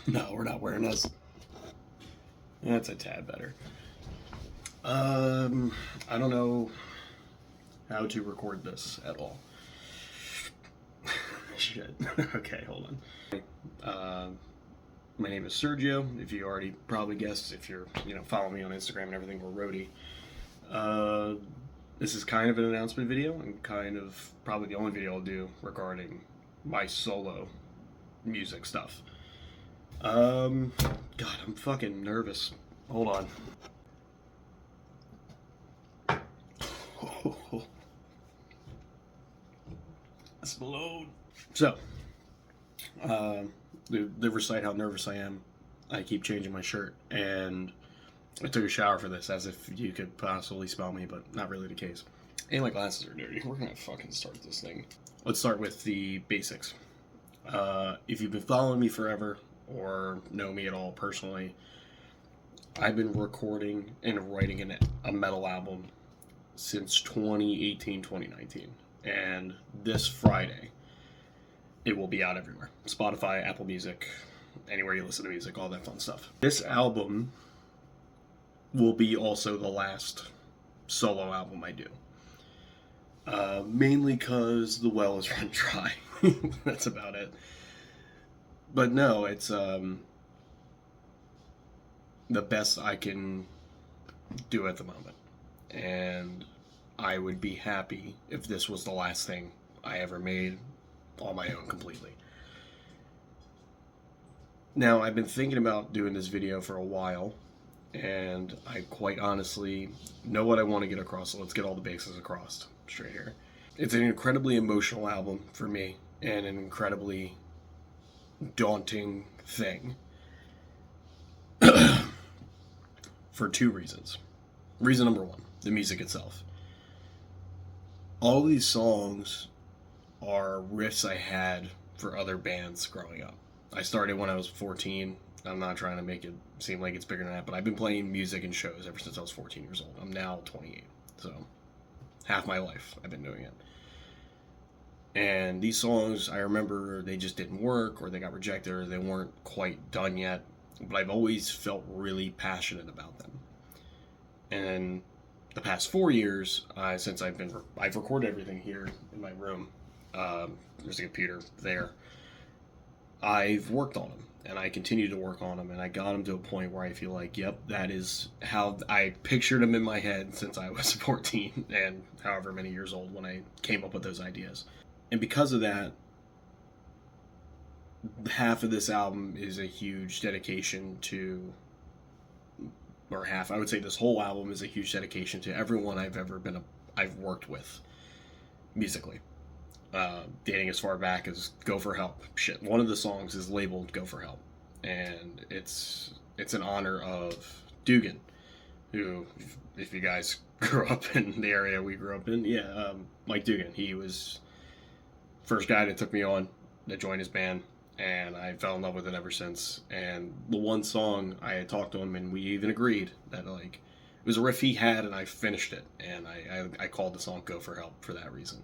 No, we're not wearing this. That's a tad better. I don't know how to record this at all. Shit. Okay, hold on. My name is Sergio. If you already probably guessed, if you're following me on Instagram and everything, we're Rhody. This is kind of an announcement video and kind of probably the only video I'll do regarding my solo music stuff. God, I'm fucking nervous. Hold on. That's blown. So, to recite how nervous I am, I keep changing my shirt, and I took a shower for this, as if you could possibly smell me, but not really the case. And my glasses are dirty. We're gonna fucking start this thing. Let's start with the basics. If you've been following me forever, or know me at all personally, I've been recording and writing a metal album since 2018, 2019. And this Friday, it will be out everywhere. Spotify, Apple Music, anywhere you listen to music, all that fun stuff. This album will be also the last solo album I do. Mainly because the well is run dry. That's about it. But no, it's the best I can do at the moment. And I would be happy if this was the last thing I ever made on my own completely. Now, I've been thinking about doing this video for a while, and I quite honestly know what I want to get across, so let's get all the bases across straight here. It's an incredibly emotional album for me, and an incredibly daunting thing. For two reasons. Reason number one, the music itself. All these songs are riffs I had for other bands growing up. I started when I was 14. I'm not trying to make it seem like it's bigger than that, but I've been playing music and shows ever since I was 14 years old. I'm now 28, so half my life I've been doing it. And these songs, I remember they just didn't work, or they got rejected, or they weren't quite done yet, but I've always felt really passionate about them. And the past 4 years, since I've recorded everything here in my room. There's a computer there. I've worked on them, and I continue to work on them, and I got them to a point where I feel like, yep, that is how I pictured them in my head since I was 14 and however many years old when I came up with those ideas. And because of that, half of this album is a huge dedication to, or half, I would say this whole album is a huge dedication to everyone I've worked with musically. Dating as far back as Go For Help. Shit, one of the songs is labeled Go For Help. And it's an honor of Dugan, who, if you guys grew up in the area we grew up in, Mike Dugan. He was first guy that took me on to join his band, and I fell in love with it ever since. And the one song, I had talked to him, and we even agreed that, like, it was a riff he had, and I finished it, and I called the song Go For Help for that reason.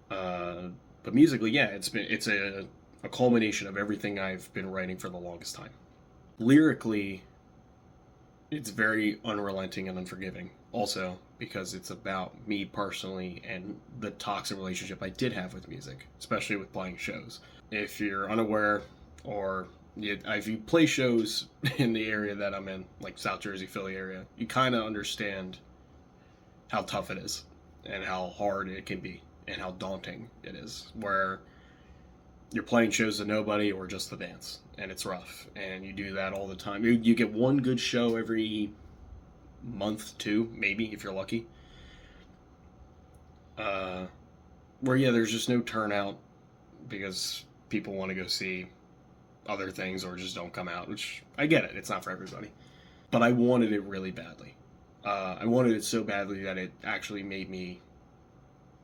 But musically, yeah, it's a culmination of everything I've been writing for the longest time. Lyrically, it's very unrelenting and unforgiving, also because it's about me personally and the toxic relationship I did have with music, especially with playing shows. If you're unaware, or if you play shows in the area that I'm in, like South Jersey, Philly area, you kind of understand how tough it is and how hard it can be and how daunting it is, where you're playing shows to nobody or just the dance, and it's rough, and you do that all the time. You get one good show every month, two, maybe, if you're lucky, where, yeah, there's just no turnout because people want to go see other things or just don't come out, which I get it, it's not for everybody. But I wanted it really badly. I wanted it so badly that it actually made me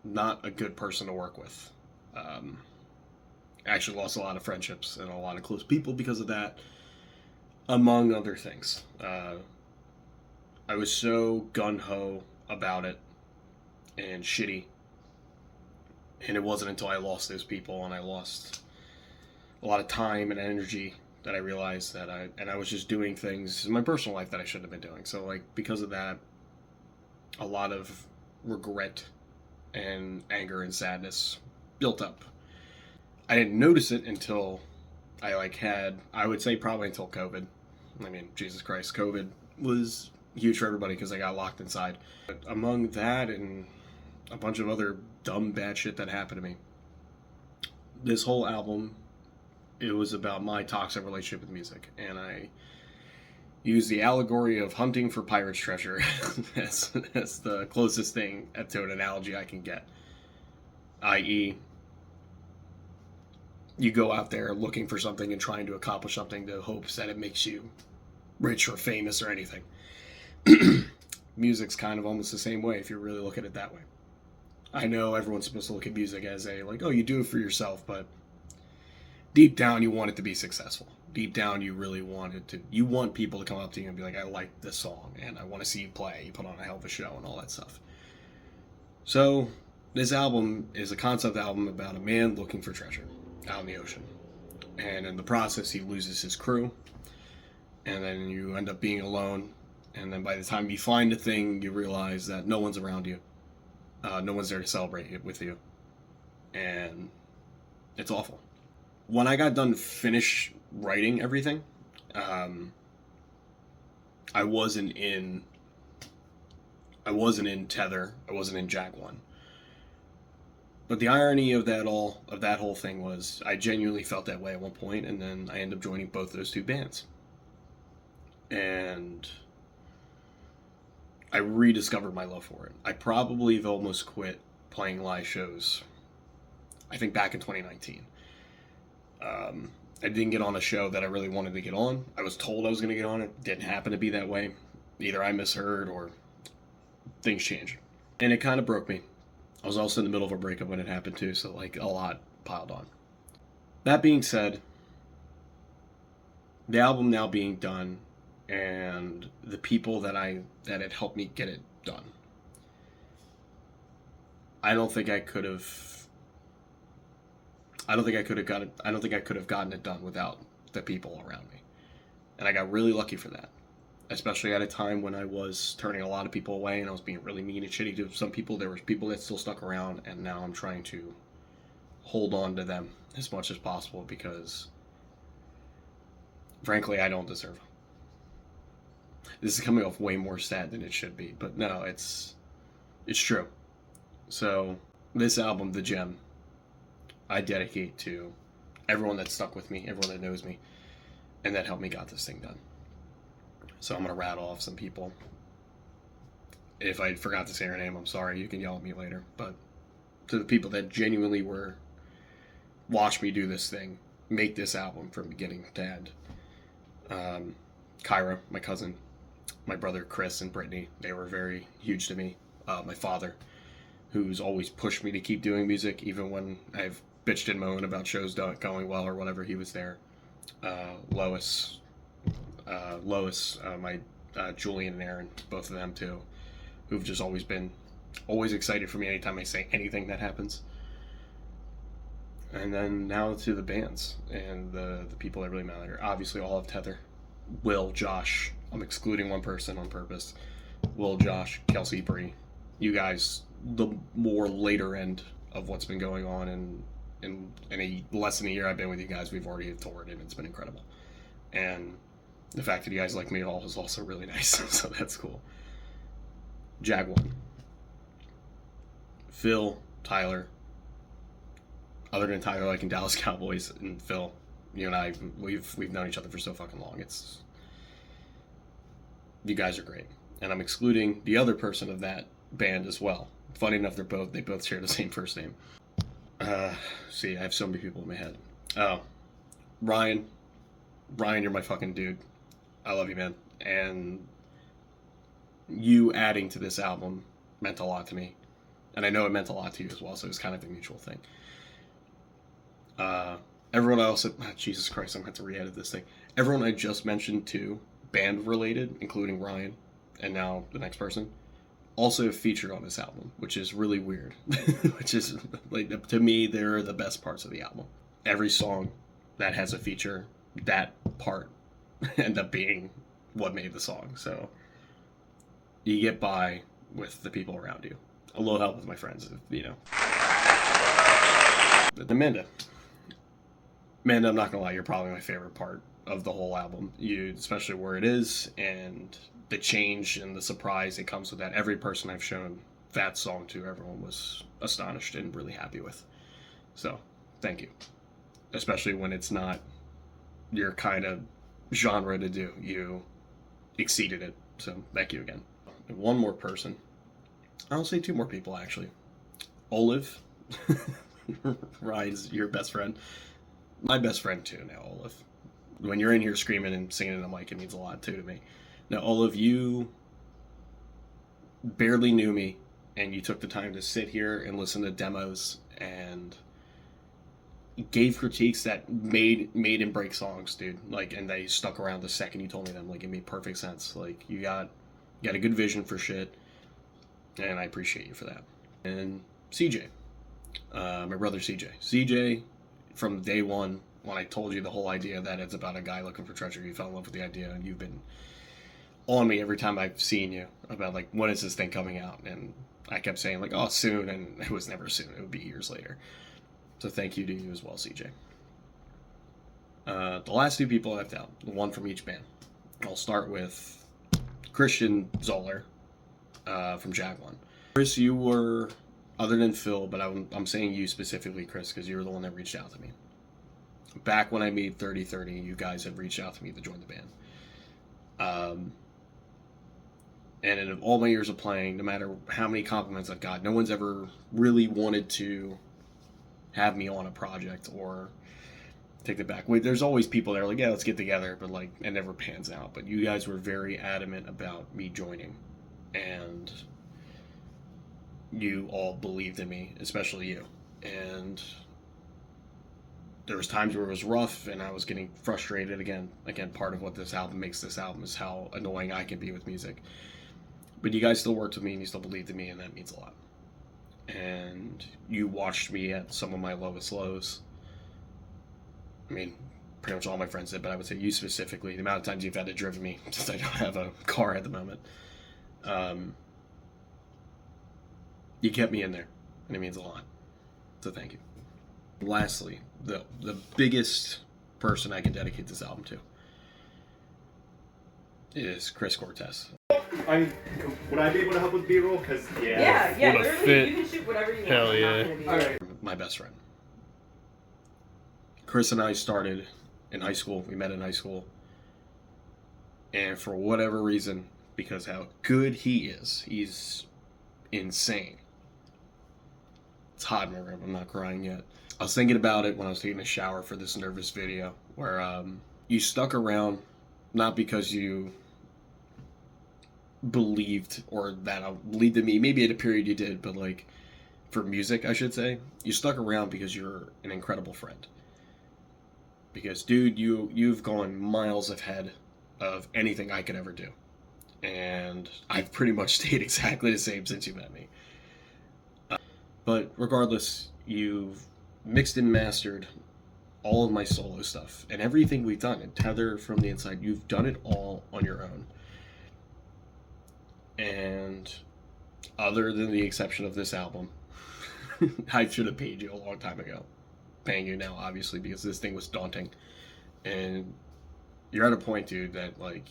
not a good person to work with. I actually lost a lot of friendships and a lot of close people because of that, among other things. I was so gung-ho about it and shitty, and it wasn't until I lost those people and I lost a lot of time and energy that I realized that I was just doing things in my personal life that I shouldn't have been doing. So like because of that, a lot of regret and anger and sadness built up. I didn't notice it until I would say probably until COVID. I mean, Jesus Christ, COVID was huge for everybody because I got locked inside. But among that and a bunch of other dumb, bad shit that happened to me, this whole album, it was about my toxic relationship with music. And I used the allegory of hunting for pirate's treasure as the closest thing to an analogy I can get. I.e., you go out there looking for something and trying to accomplish something to hopes that it makes you rich or famous or anything. Music's kind of almost the same way if you really look at it that way. I know everyone's supposed to look at music as a, like, oh, you do it for yourself, but deep down you want it to be successful. Deep down you really want it to, you want people to come up to you and be like, I like this song and I want to see you play, you put on a hell of a show and all that stuff. So this album is a concept album about a man looking for treasure out in the ocean, and in the process he loses his crew, and then you end up being alone, and then by the time you find a thing you realize that no one's around you, no one's there to celebrate it with you, and it's awful. When I got done finish writing everything, I wasn't in Tether, I wasn't in Jag 1. But the irony of that whole thing was I genuinely felt that way at one point, and then I ended up joining both those two bands. And I rediscovered my love for it. I probably have almost quit playing live shows, I think back in 2019. I didn't get on a show that I really wanted to get on. I was told I was going to get on it. Didn't happen to be that way. Either I misheard or things changed. And it kind of broke me. I was also in the middle of a breakup when it happened too, so like a lot piled on. That being said, the album now being done and the people that had helped me get it done, I don't think I could have gotten it done without the people around me. And I got really lucky for that. Especially at a time when I was turning a lot of people away and I was being really mean and shitty to some people. There was people that still stuck around, and now I'm trying to hold on to them as much as possible because, frankly, I don't deserve them. This is coming off way more sad than it should be, but no, it's true. So this album, The Gem, I dedicate to everyone that stuck with me, everyone that knows me, and that helped me got this thing done. So I'm going to rattle off some people. If I forgot to say your name, I'm sorry. You can yell at me later. But to the people that genuinely watched me do this thing, make this album from beginning to end. Kyra, my cousin, my brother Chris and Brittany, they were very huge to me. My father, who's always pushed me to keep doing music, even when I've bitched and moaned about shows not going well or whatever, he was there. Lois, my Julian and Aaron, both of them too, who've just always been excited for me anytime I say anything that happens. And then now to the bands and the people that really matter. Obviously all of Tether, Will, Josh, I'm excluding one person on purpose, Will, Josh, Kelsey, Bree, you guys, the more later end of what's been going on, and in less than a year I've been with you guys, we've already toured and it's been incredible. And the fact that you guys like me at all is also really nice, so that's cool. Jag 1. Phil, Tyler. Other than Tyler liking Dallas Cowboys and Phil, you and I, we've known each other for so fucking long. You guys are great. And I'm excluding the other person of that band as well. Funny enough, they both share the same first name. See, I have so many people in my head. Oh, Ryan, you're my fucking dude. I love you, man. And you adding to this album meant a lot to me. And I know it meant a lot to you as well, so it was kind of a mutual thing. Everyone else, Jesus Christ, I'm going to have to re-edit this thing. Everyone I just mentioned too, band related, including Ryan, and now the next person, also featured on this album, which is really weird. Which is, like, to me, they're the best parts of the album. Every song that has a feature, that part ended up being what made the song. So you get by with the people around you. A little help with my friends, you know. Amanda, I'm not gonna lie, you're probably my favorite part of the whole album. You, especially where it is and the change and the surprise that comes with that. Every person I've shown that song to, everyone was astonished and really happy with. So, thank you. Especially when it's not your kind of genre to do. You exceeded it. So, thank you again. And one more person. I'll say two more people, actually. Olive. Ryan's your best friend. My best friend, too, now, Olive. When you're in here screaming and singing in the mic, it means a lot, too, to me. Now, Olive, you barely knew me, and you took the time to sit here and listen to demos and gave critiques that made and break songs, dude. Like, and they stuck around the second you told me them. Like, it made perfect sense. Like, you got a good vision for shit, and I appreciate you for that. And CJ, my brother CJ. CJ, from day one, when I told you the whole idea that it's about a guy looking for treasure, you fell in love with the idea, and you've been on me every time I've seen you about, like, when is this thing coming out? And I kept saying, like, oh, soon, and it was never soon. It would be years later. So thank you to you as well, CJ. The last two people I left out, one from each band. I'll start with Christian Zoller from Jaguar. Chris, you were, other than Phil, but I'm saying you specifically, Chris, because you were the one that reached out to me. Back when I made 3030, you guys had reached out to me to join the band. And in all my years of playing, no matter how many compliments I've got, no one's ever really wanted to have me on a project or take it back. There's always people that are like, yeah, let's get together, but like it never pans out. But you guys were very adamant about me joining, and you all believed in me, especially you. And there was times where it was rough and I was getting frustrated. Again, part of what this album makes this album is how annoying I can be with music. But you guys still worked with me and you still believed in me, and that means a lot. And you watched me at some of my lowest lows. I mean, pretty much all my friends did, but I would say you specifically, the amount of times you've had to drive me, since I don't have a car at the moment. You kept me in there, and it means a lot. So thank you. Lastly, the biggest person I can dedicate this album to is Chris Cortez. I mean, would I be able to help with B-roll? Because, yeah. What a literally, fit. you can shoot whatever you want. Hell I'm yeah. not gonna be Alright. My best friend. Chris and I started in high school. We met in high school. And for whatever reason, because how good he is, he's insane. It's hot in my room. I'm not crying yet. I was thinking about it when I was taking a shower for this nervous video, where you stuck around not because you believed or that I believed in me. Maybe at a period you did, but like for music, I should say, you stuck around because you're an incredible friend. Because, dude, you've gone miles ahead of anything I could ever do. And I've pretty much stayed exactly the same since you met me. But regardless, you've mixed and mastered all of my solo stuff. And everything we've done, and Tether from the Inside, you've done it all on your own. And other than the exception of this album, I should have paid you a long time ago. Paying you now, obviously, because this thing was daunting. And you're at a point, dude, that, like,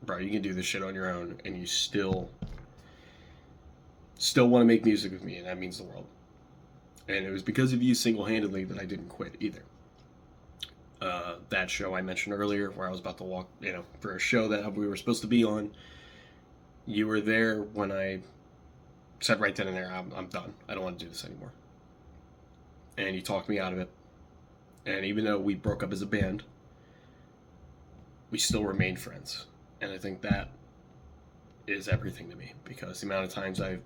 bro, you can do this shit on your own, and you still want to make music with me, and that means the world. And it was because of you single-handedly that I didn't quit either. That show I mentioned earlier, where I was about to walk, for a show that we were supposed to be on, you were there when I said right then and there, I'm done. I don't want to do this anymore. And you talked me out of it. And even though we broke up as a band, we still remained friends. And I think that is everything to me, because the amount of times I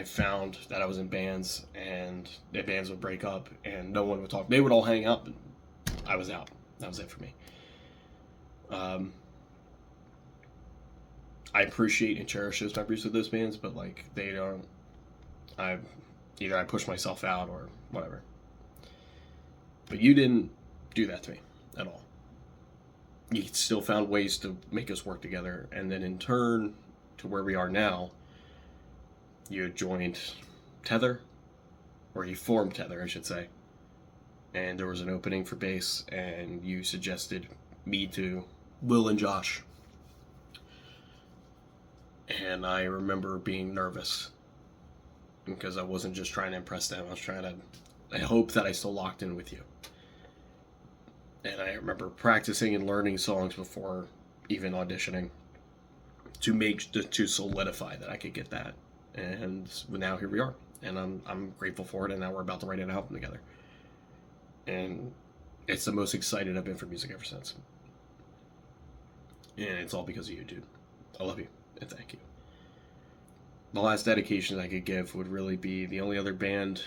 found that I was in bands and the bands would break up and no one would talk. They would all hang out, but I was out. That was it for me. I appreciate and cherish those memories with those bands, but like they don't. Either I push myself out or whatever. But you didn't do that to me at all. You still found ways to make us work together, and then in turn to where we are now, you had joined Tether, or you formed Tether, I should say, and there was an opening for bass, and you suggested me to Will and Josh. And I remember being nervous because I wasn't just trying to impress them. I hoped that I still locked in with you. And I remember practicing and learning songs before even auditioning to solidify that I could get that. And now here we are, and I'm grateful for it. And now we're about to write an album together, and it's the most excited I've been for music ever since. And it's all because of you, dude. I love you, and thank you. The last dedication I could give would really be the only other band,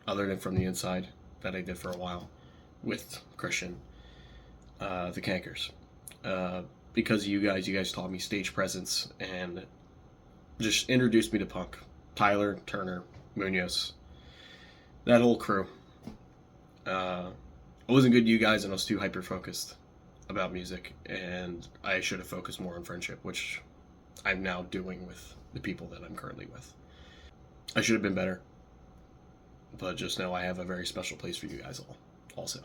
other than From the Inside, that I did for a while with Christian, the Cankers. Because you guys taught me stage presence and just introduced me to punk. Tyler, Turner, Munoz, that whole crew. I wasn't good to you guys, and I was too hyper-focused about music, and I should have focused more on friendship, which I'm now doing with the people that I'm currently with. I should have been better, but just know I have a very special place for you guys all, also,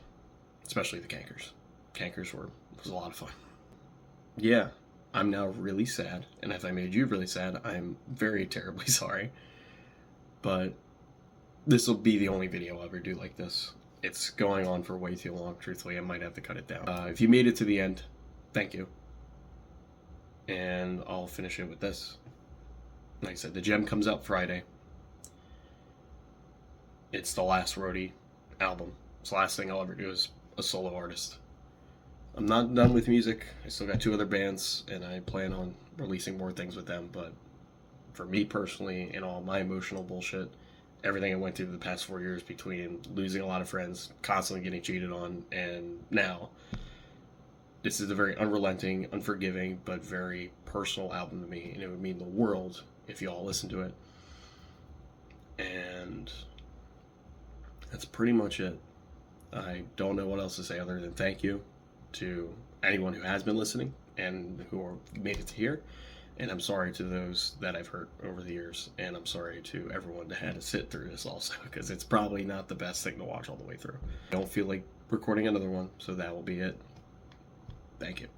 especially the Cankers. Cankers was a lot of fun. Yeah, I'm now really sad, and if I made you really sad, I'm very terribly sorry, but this will be the only video I'll ever do like this. It's going on for way too long, truthfully. I might have to cut it down. If you made it to the end, thank you. And I'll finish it with this. Like I said, the gem comes out Friday. It's the last Rhody album. It's the last thing I'll ever do as a solo artist. I'm not done with music. I still got 2 other bands, and I plan on releasing more things with them. But for me personally, and all my emotional bullshit, everything I went through the past 4 years between losing a lot of friends, constantly getting cheated on, and now, this is a very unrelenting, unforgiving, but very personal album to me, and it would mean the world if you all listen to it. And that's pretty much it. I don't know what else to say other than thank you to anyone who has been listening and who made it to here. And I'm sorry to those that I've hurt over the years. And I'm sorry to everyone that had to sit through this also, because it's probably not the best thing to watch all the way through. I don't feel like recording another one, so that will be it. Thank you.